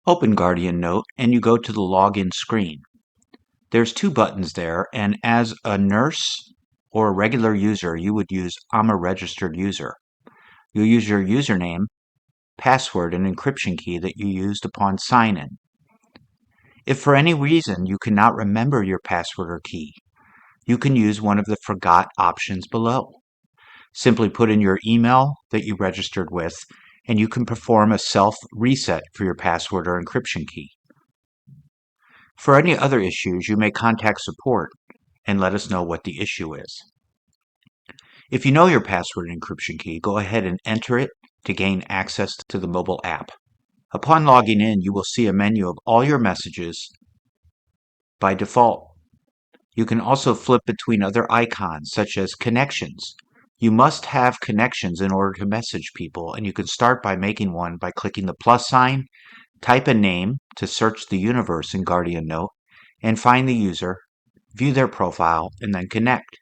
Open Guardian Note and you go to the login screen. There's two buttons there, and as a nurse or a regular user, you would use I'm a registered user. You'll use your username, password, and encryption key that you used upon sign-in. If for any reason you cannot remember your password or key, you can use one of the forgot options below. Simply put in your email that you registered with, and you can perform a self-reset for your password or encryption key. For any other issues, you may contact support and let us know what the issue is. If you know your password and encryption key, go ahead and enter it to gain access to the mobile app. Upon logging in, you will see a menu of all your messages by default. You can also flip between other icons, such as connections. You must have connections in order to message people, and you can start by making one by clicking the plus sign, type a name to search the universe in Guardian Note, and find the user, view their profile, and then connect.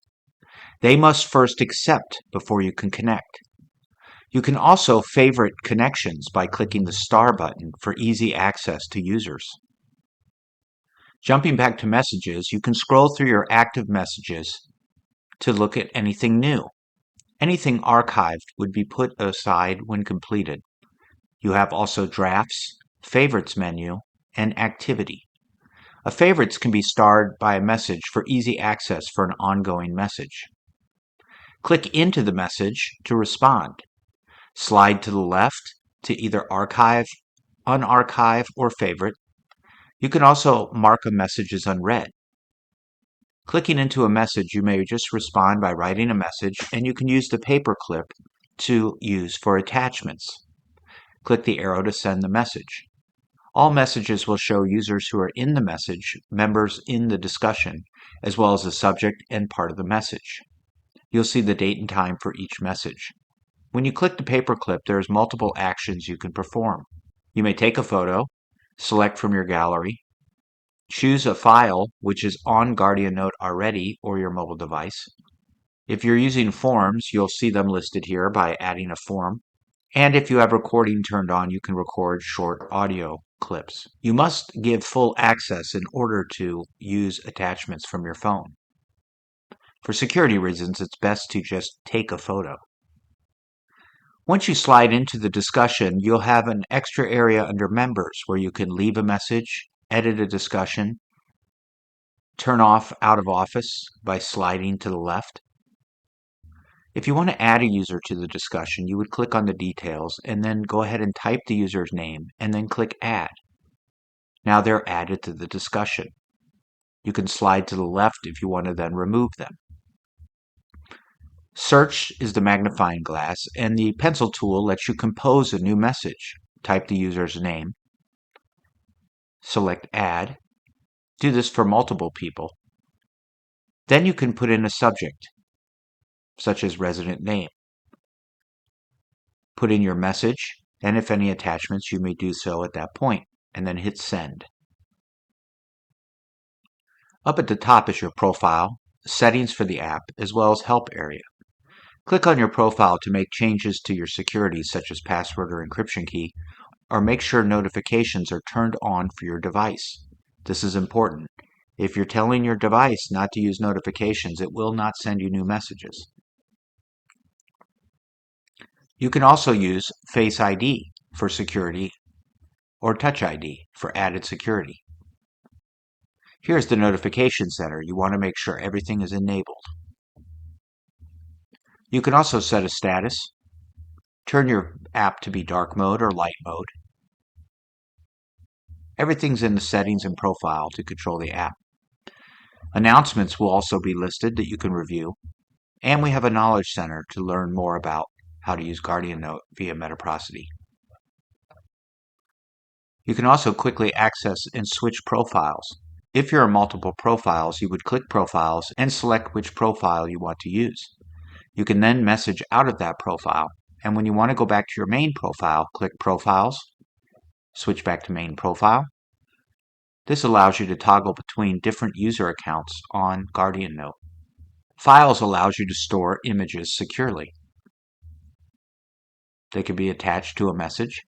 They must first accept before you can connect. You can also favorite connections by clicking the star button for easy access to users. Jumping back to messages, you can scroll through your active messages to look at anything new. Anything archived would be put aside when completed. You have also drafts, favorites menu, and activity. A favorites can be starred by a message for easy access for an ongoing message. Click into the message to respond. Slide to the left to either archive, unarchive, or favorite. You can also mark a message as unread. Clicking into a message, you may just respond by writing a message, and you can use the paperclip to use for attachments. Click the arrow to send the message. All messages will show users who are in the message, members in the discussion, as well as the subject and part of the message. You'll see the date and time for each message. When you click the paperclip, there's multiple actions you can perform. You may take a photo, select from your gallery, choose a file which is on Guardian Note already or your mobile device. If you're using forms, you'll see them listed here by adding a form. And if you have recording turned on, you can record short audio clips. You must give full access in order to use attachments from your phone. For security reasons, it's best to just take a photo. Once you slide into the discussion, you'll have an extra area under members where you can leave a message, edit a discussion, turn off out of office by sliding to the left. If you want to add a user to the discussion, you would click on the details and then go ahead and type the user's name and then click add. Now they're added to the discussion. You can slide to the left if you want to then remove them. Search is the magnifying glass, and the pencil tool lets you compose a new message. Type the user's name, select add, do this for multiple people. Then you can put in a subject, such as resident name. Put in your message, and if any attachments, you may do so at that point, and then hit send. Up at the top is your profile, settings for the app, as well as help area. Click on your profile to make changes to your security, such as password or encryption key, or make sure notifications are turned on for your device. This is important. If you're telling your device not to use notifications, it will not send you new messages. You can also use Face ID for security or Touch ID for added security. Here's the notification center. You want to make sure everything is enabled. You can also set a status, turn your app to be dark mode or light mode. Everything's in the settings and profile to control the app. Announcements will also be listed that you can review, and we have a knowledge center to learn more about how to use Guardian Note via Metaprosity. You can also quickly access and switch profiles. If you're in multiple profiles, you would click Profiles and select which profile you want to use. You can then message out of that profile, and when you want to go back to your main profile, click Profiles, switch back to Main Profile. This allows you to toggle between different user accounts on Guardian Note. Files allows you to store images securely. They can be attached to a message.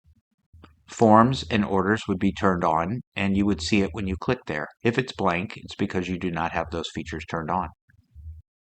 Forms and orders would be turned on, and you would see it when you click there. If it's blank, it's because you do not have those features turned on.